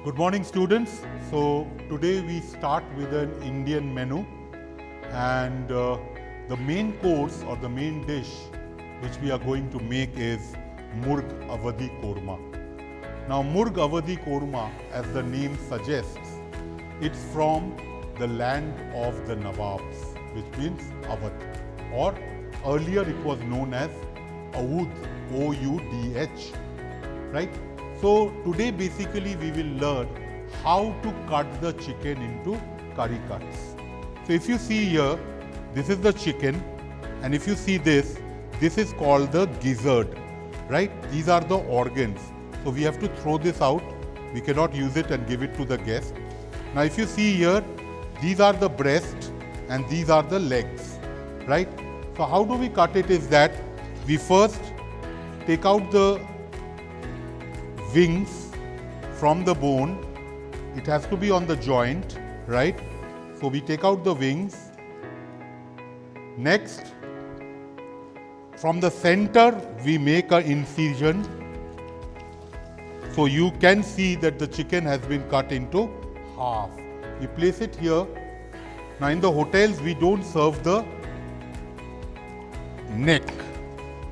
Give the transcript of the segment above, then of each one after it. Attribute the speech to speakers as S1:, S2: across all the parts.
S1: Good morning, students. So today we start with an Indian menu, and the main course or the main dish which we are going to make is Murg Awadhi Korma. Now Murg Awadhi Korma, as the name suggests, it's from the land of the Nawabs, which means Awadh, or earlier it was known as Aoudh, O-U-D-H, right? So today basically we will learn how to cut the chicken into curry cuts. So if you see here, this is the chicken, and if you see this is called the gizzard, right? These are the organs. So we have to throw this out. We cannot use it and give it to the guest. Now if you see here, these are the breast and these are the legs, right? So how do we cut it is that we first take out the wings from the bone. It has to be on the joint, right? So we take out the wings. Next, from the center we make an incision. So you can see that the chicken has been cut into half. We place it here. Now in the hotels we don't serve the neck,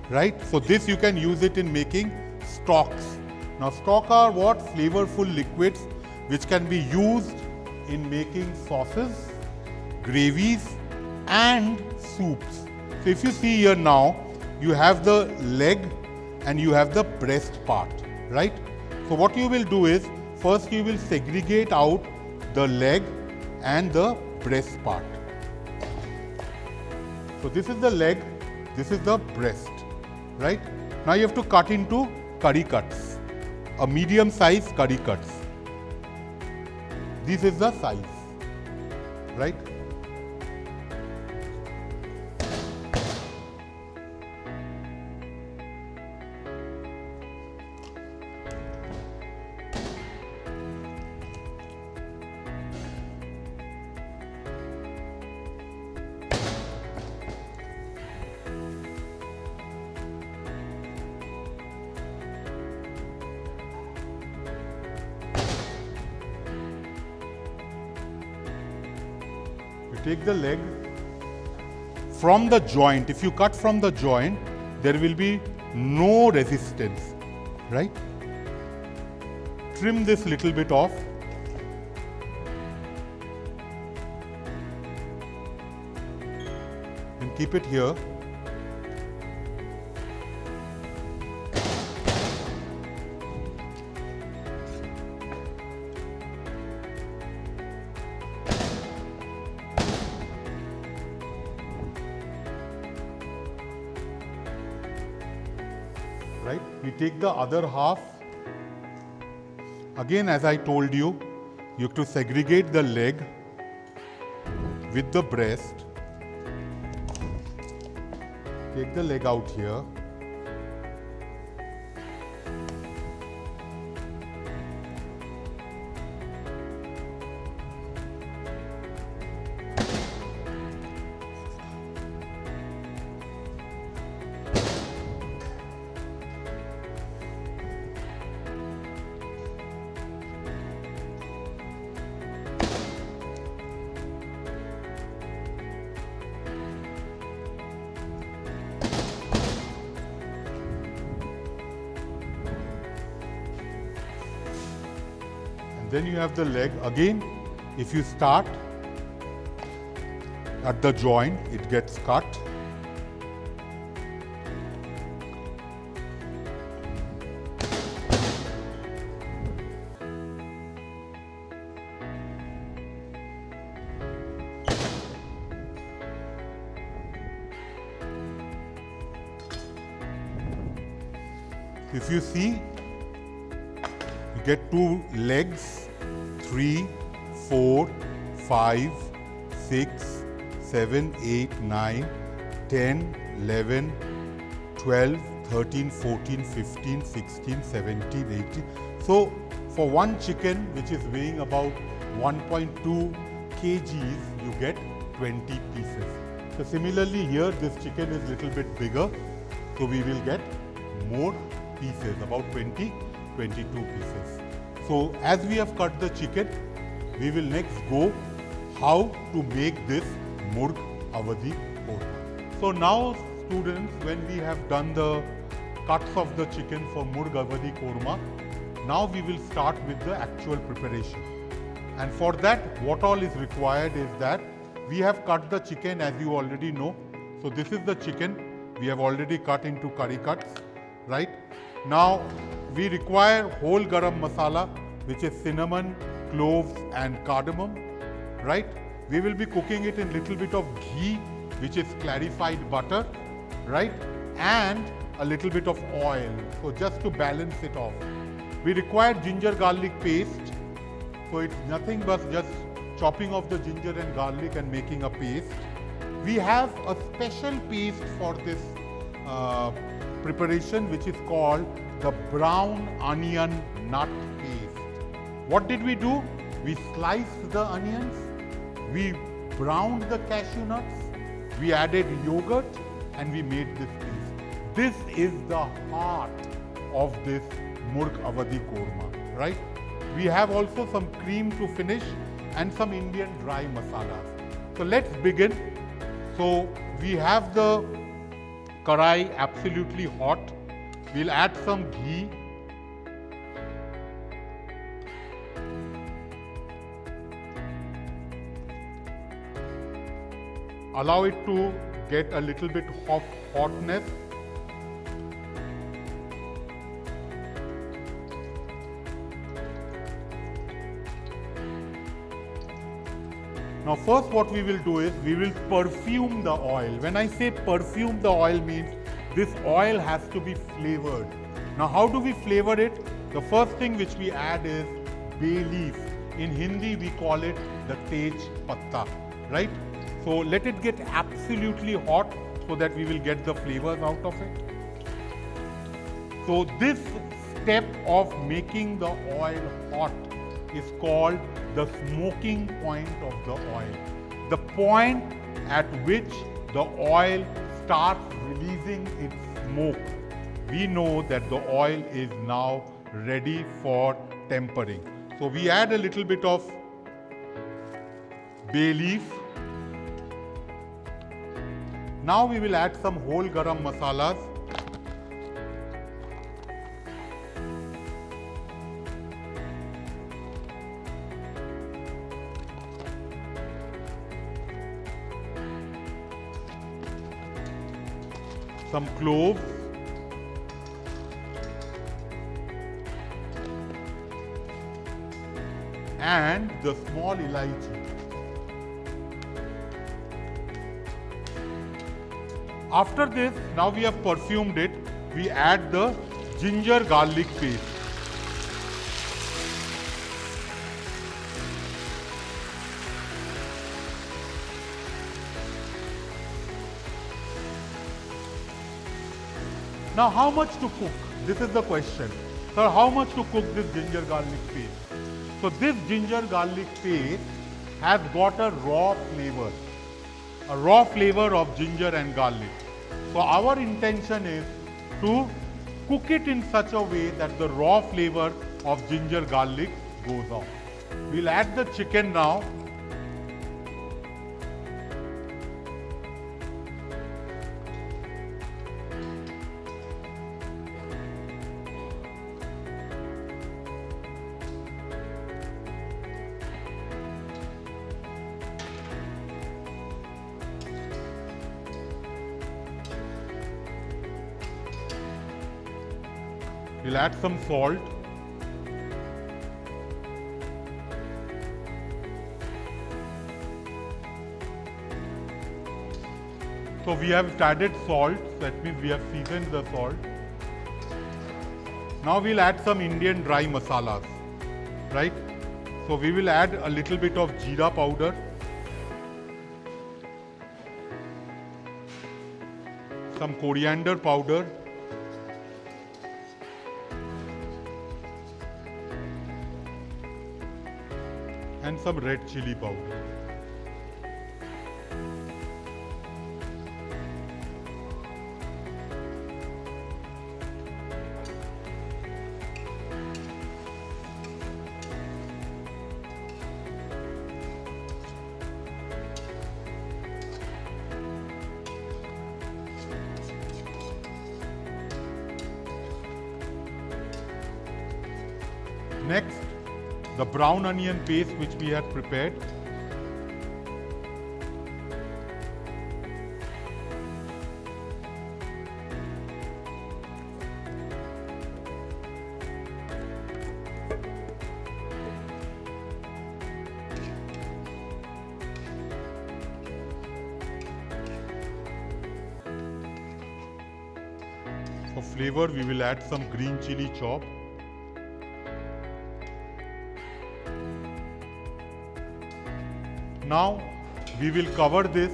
S1: right? So this you can use it in making stocks. Now stock are what? Flavorful liquids which can be used in making sauces, gravies and soups. So if you see here now, you have the leg and you have the breast part, right? So what you will do is, first you will segregate out the leg and the breast part. So this is the leg, this is the breast, right? Now you have to cut into curry cuts. A medium size curry cuts. This is the size, right? Take the leg from the joint. If you cut from the joint, there will be no resistance, right? Trim this little bit off. And keep it here. Right? We take the other half. Again, as I told you, you have to segregate the leg with the breast. Take the leg out here. Then you have the leg. Again, if you start at the joint, it gets cut. If you see, you get two legs, 3, 4, 5, 6, 7, 8, 9, 10, 11, 12, 13, 14, 15, 16, 17, 18. So for one chicken which is weighing about 1.2 kgs, you get 20 pieces. So similarly here, this chicken is little bit bigger, so we will get more pieces, about 22 pieces. So as we have cut the chicken, we will next go how to make this Murg Awadhi korma. So now students, when we have done the cuts of the chicken for Murg Awadhi korma, now we will start with the actual preparation. And for that, what all is required is that we have cut the chicken as you already know. So this is the chicken we have already cut into curry cuts, right? Now we require whole garam masala, which is cinnamon, cloves and cardamom, right? We will be cooking it in little bit of ghee, which is clarified butter, right? And a little bit of oil, so just to balance it off. We require ginger garlic paste, so it's nothing but just chopping of the ginger and garlic and making a paste. We have a special paste for this preparation, which is called the brown onion nut paste. What did we do? We sliced the onions, we browned the cashew nuts, we added yogurt and we made this paste. This is the heart of this Murg Awadhi korma, right? We have also some cream to finish and some Indian dry masalas. So let's begin. So we have the karai absolutely hot. We'll add some ghee. Allow it to get a little bit of hotness. Now first what we will do is we will perfume the oil. When I say perfume the oil means this oil has to be flavored. Now how do we flavor it? The first thing which we add is bay leaf. In Hindi we call it the tej patta, right? So let it get absolutely hot so that we will get the flavors out of it. So this step of making the oil hot is called the smoking point of the oil. The point at which the oil starts releasing its smoke. We know that the oil is now ready for tempering. So we add a little bit of bay leaf. Now we will add some whole garam masalas. Some cloves. And the small elaichi. After this, now we have perfumed it, we add the ginger garlic paste. Now how much to cook? This is the question. So how much to cook this ginger garlic paste? So this ginger garlic paste has got a raw flavor of ginger and garlic. So our intention is to cook it in such a way that the raw flavor of ginger garlic goes off. We'll add the chicken now. We'll add some salt. So we have added salt, that means we have seasoned the salt. Now we'll add some Indian dry masalas, right? So we will add a little bit of jeera powder, some coriander powder, and some red chili powder. Next, the brown onion paste which we had prepared. For flavor, we will add some green chili chop. Now, we will cover this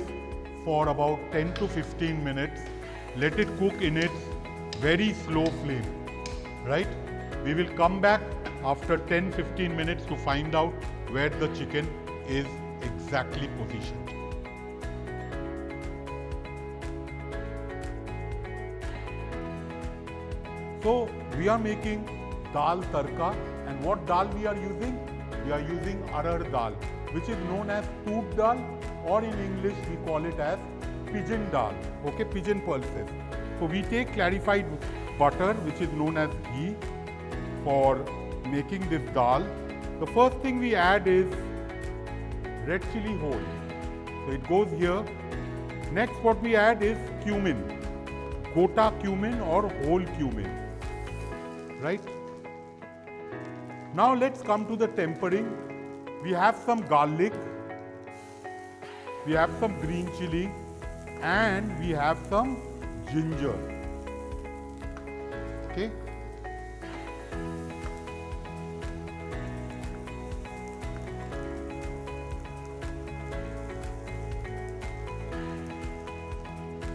S1: for about 10 to 15 minutes. Let it cook in its very slow flame, right? We will come back after 10-15 minutes to find out where the chicken is exactly positioned. So we are making dal tarka, and what dal we are using? We are using arhar dal, which is known as toot dal, or in English we call it as pigeon dal, okay, pigeon pulses. So we take clarified butter, which is known as ghee, for making this dal. The first thing we add is red chili whole. So it goes here. Next what we add is cumin, gota cumin or whole cumin, right? Now let's come to the tempering. We have some garlic, we have some green chili, and we have some ginger, okay?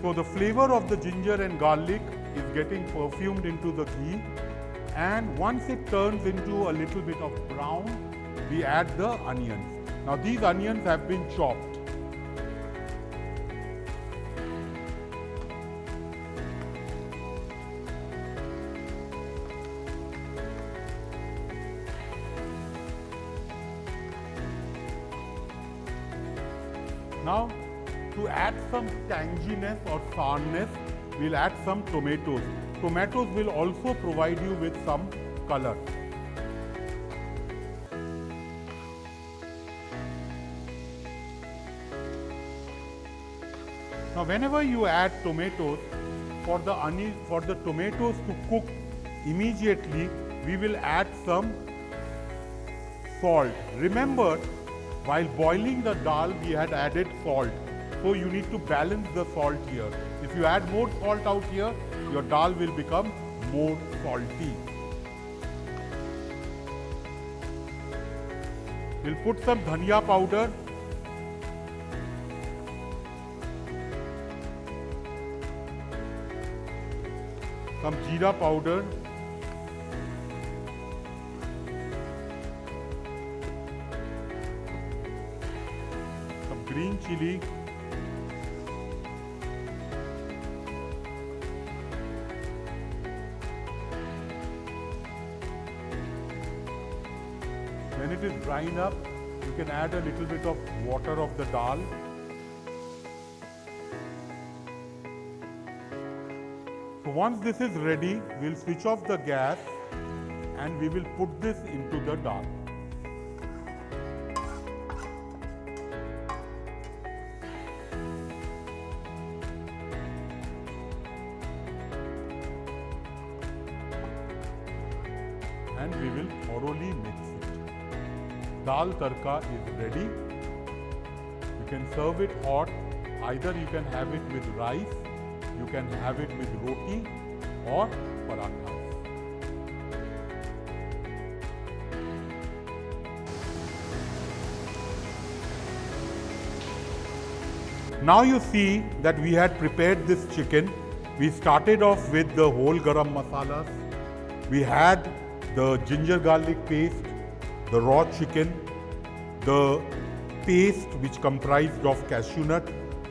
S1: So the flavor of the ginger and garlic is getting perfumed into the ghee, and once it turns into a little bit of brown, we add the onions. Now these onions have been chopped. Now, to add some tanginess or sourness, we'll add some tomatoes. Tomatoes will also provide you with some color. Now, whenever you add tomatoes, for the tomatoes to cook immediately, we will add some salt. Remember, while boiling the dal, we had added salt. So you need to balance the salt here. If you add more salt out here, your dal will become more salty. We'll put some dhania powder. Some jeera powder. Some green chili. When it is drying up, you can add a little bit of water of the dal. So once this is ready, we'll switch off the gas and we will put this into the dal. And we will thoroughly mix it. Dal tarka is ready. You can serve it hot. Either you can have it with rice, you can have it with roti or parathas. Now you see that we had prepared this chicken. We started off with the whole garam masalas. We had the ginger garlic paste, the raw chicken, the paste which comprised of cashew nut,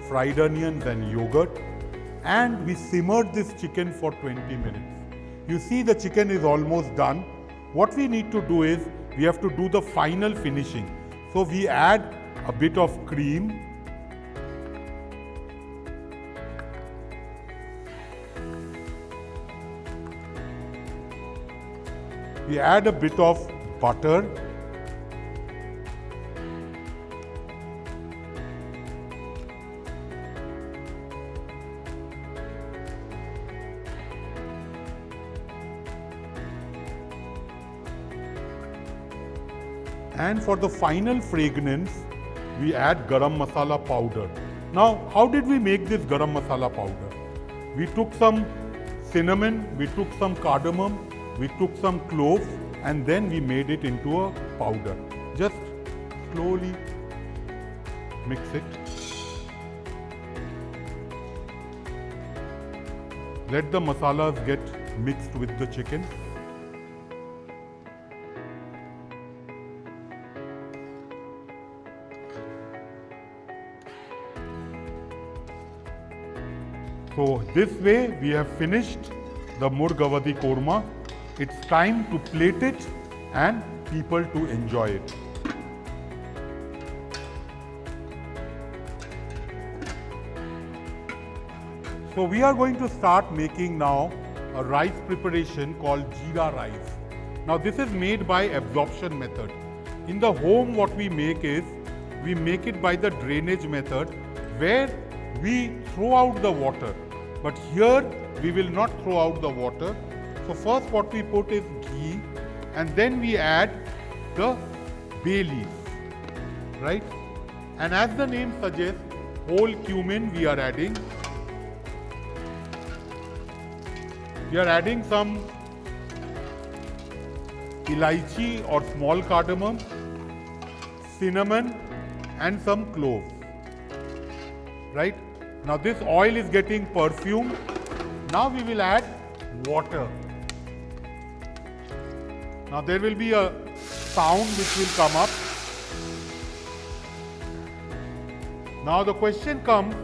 S1: fried onions and yogurt, and we simmered this chicken for 20 minutes. You see the chicken is almost done. What we need to do is, we have to do the final finishing. So we add a bit of cream. We add a bit of butter, and for the final fragrance, we add garam masala powder. Now, how did we make this garam masala powder? We took some cinnamon, we took some cardamom, we took some cloves, and then we made it into a powder. Just slowly mix it. Let the masalas get mixed with the chicken. So this way we have finished the Murgavadi korma. It's time to plate it and people to enjoy it. So we are going to start making now a rice preparation called Jira Rice. Now this is made by absorption method. In the home what we make is, we make it by the drainage method where we throw out the water. But here we will not throw out the water. So first what we put is ghee and then we add the bay leaf, right? And as the name suggests, whole cumin we are adding. We are adding some elaichi or small cardamom, cinnamon and some cloves, right? Now this oil is getting perfumed. Now we will add water. Now there will be a sound which will come up. Now the question comes,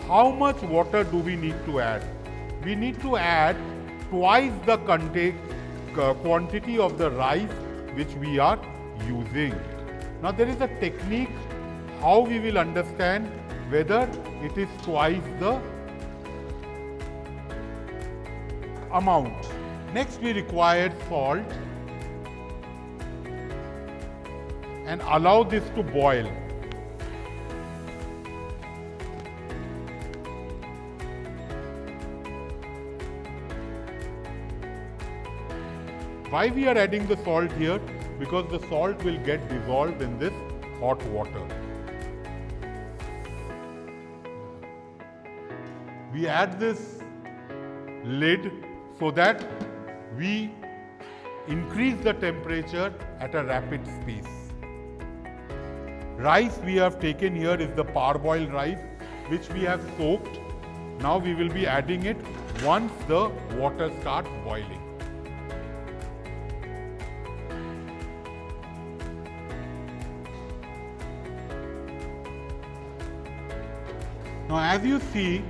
S1: how much water do we need to add? We need to add twice the quantity of the rice which we are using. Now there is a technique how we will understand whether it is twice the amount. Next we require salt and allow this to boil. Why we are adding the salt here? Because the salt will get dissolved in this hot water. We add this lid so that we increase the temperature at a rapid pace. Rice we have taken here is the parboiled rice which we have soaked. Now we will be adding it once the water starts boiling. Now as you see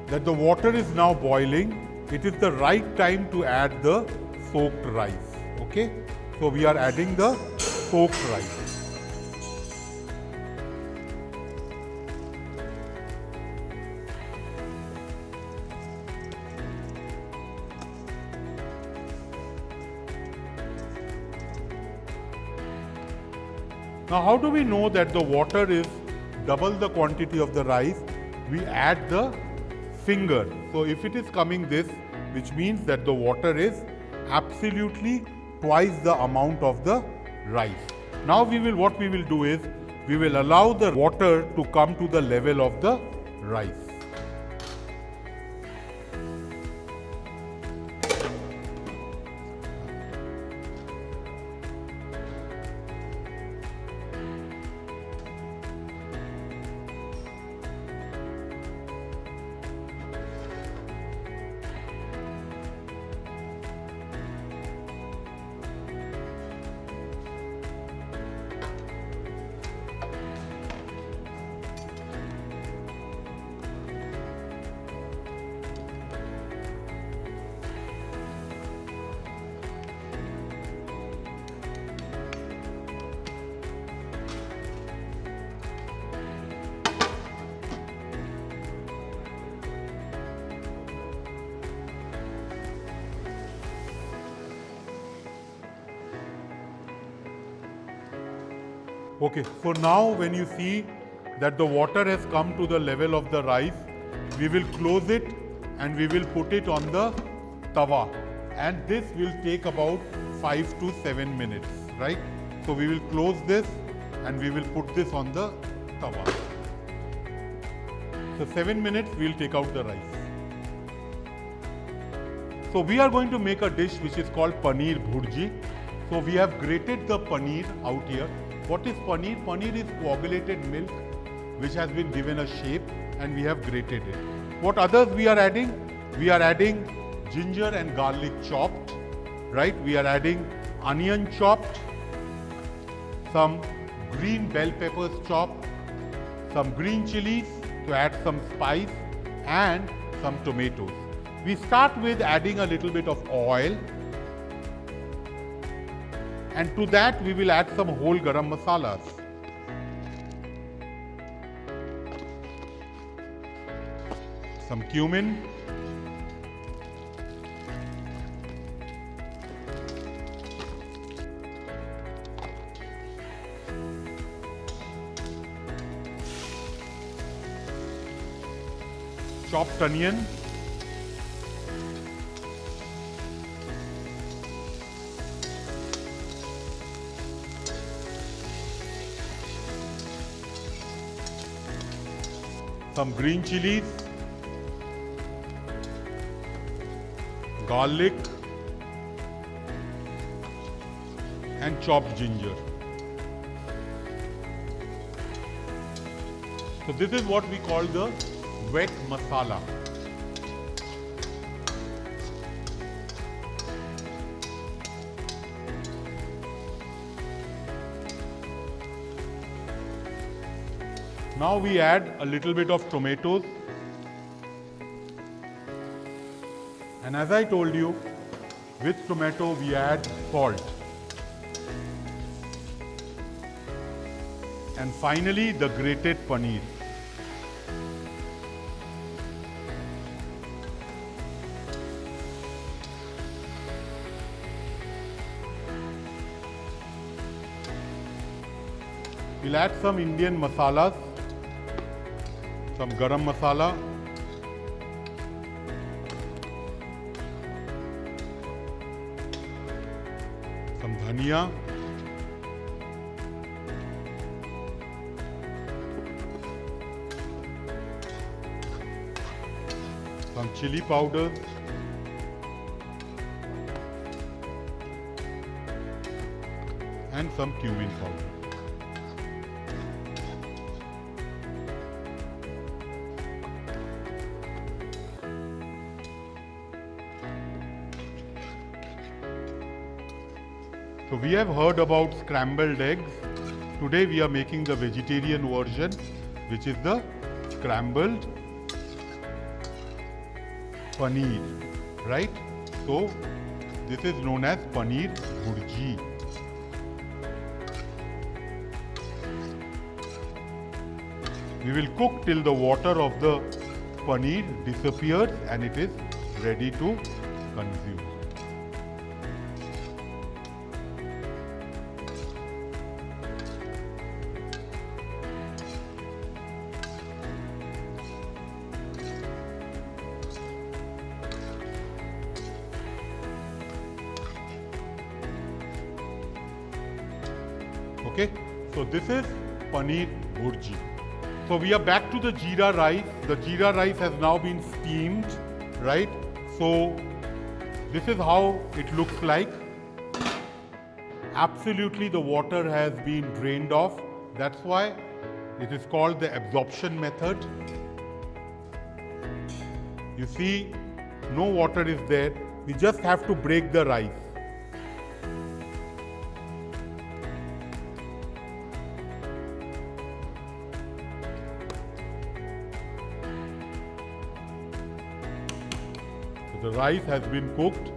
S1: that the water is now boiling, it is the right time to add the soaked rice. Okay? So we are adding the soaked rice. Now how do we know that the water is double the quantity of the rice? We add the finger. So if it is coming this, which means that the water is absolutely twice the amount of the rice. Now what we will do is, we will allow the water to come to the level of the rice. Okay, so now when you see that the water has come to the level of the rice, we will close it and we will put it on the tawa, and this will take about 5 to 7 minutes, right? So we will close this and we will put this on the tawa. So 7 minutes we will take out the rice. So we are going to make a dish which is called Paneer Bhaji. So we have grated the paneer out here. What is paneer? Paneer is coagulated milk which has been given a shape, and we have grated it. What others we are adding? We are adding ginger and garlic chopped, right? We are adding onion chopped, some green bell peppers chopped, some green chilies to add some spice, and some tomatoes. We start with adding a little bit of oil, and to that we will add some whole garam masalas. Some cumin, chopped onion, some green chilies, garlic, and chopped ginger. So this is what we call the wet masala. Now we add a little bit of tomatoes. And as I told you, with tomato we add salt. And finally the grated paneer. We'll add some Indian masalas, some garam masala, some dhania, some chili powders, and some cumin powder. So we have heard about scrambled eggs. Today we are making the vegetarian version, which is the scrambled paneer, right? So this is known as Paneer Bhaji. We will cook till the water of the paneer disappears and it is ready to consume. Okay, so this is Paneer Bhaji. So we are back to the Jira rice. The Jira rice has now been steamed, right? So this is how it looks like. Absolutely the water has been drained off. That's why it is called the absorption method. You see, no water is there. We just have to break the rice. The rice has been cooked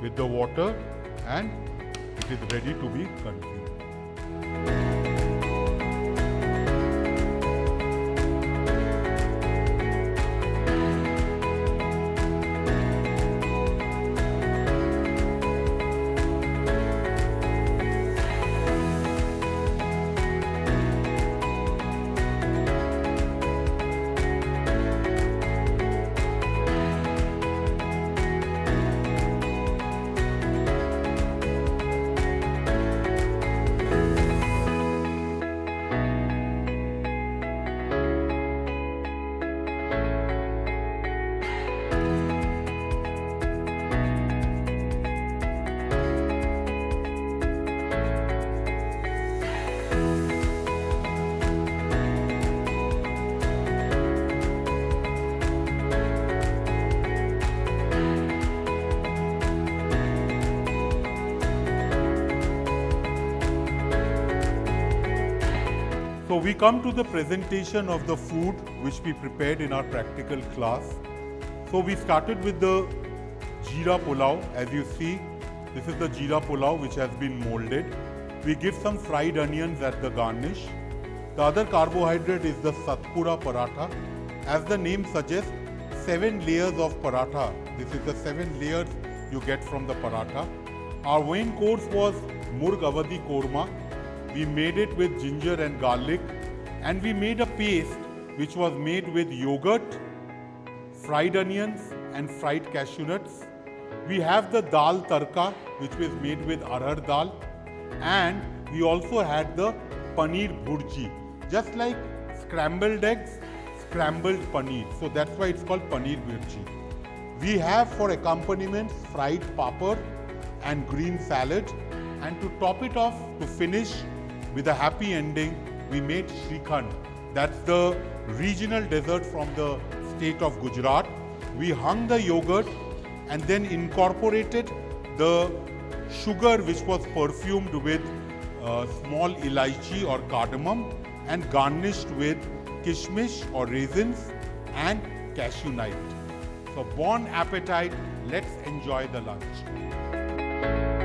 S1: with the water and it is ready to be consumed. So we come to the presentation of the food which we prepared in our practical class. So we started with the Jira Pulao. As you see, this is the Jira Pulao which has been molded. We give some fried onions as the garnish. The other carbohydrate is the Satpura Paratha. As the name suggests, 7 layers of paratha. This is the 7 layers you get from the paratha. Our main course was Murg Awadhi Korma. We made it with ginger and garlic, and we made a paste which was made with yogurt, fried onions and fried cashew nuts. We have the dal tarka which was made with arhar dal, and we also had the Paneer Bhaji, just like scrambled eggs, scrambled paneer. So that's why it's called Paneer Bhaji. We have for accompaniments fried papad and green salad, and to top it off, to finish with a happy ending, we made Shrikhand. That's the regional dessert from the state of Gujarat. We hung the yogurt and then incorporated the sugar which was perfumed with small elaichi or cardamom and garnished with kishmish or raisins and cashew nut. So bon appetit, let's enjoy the lunch.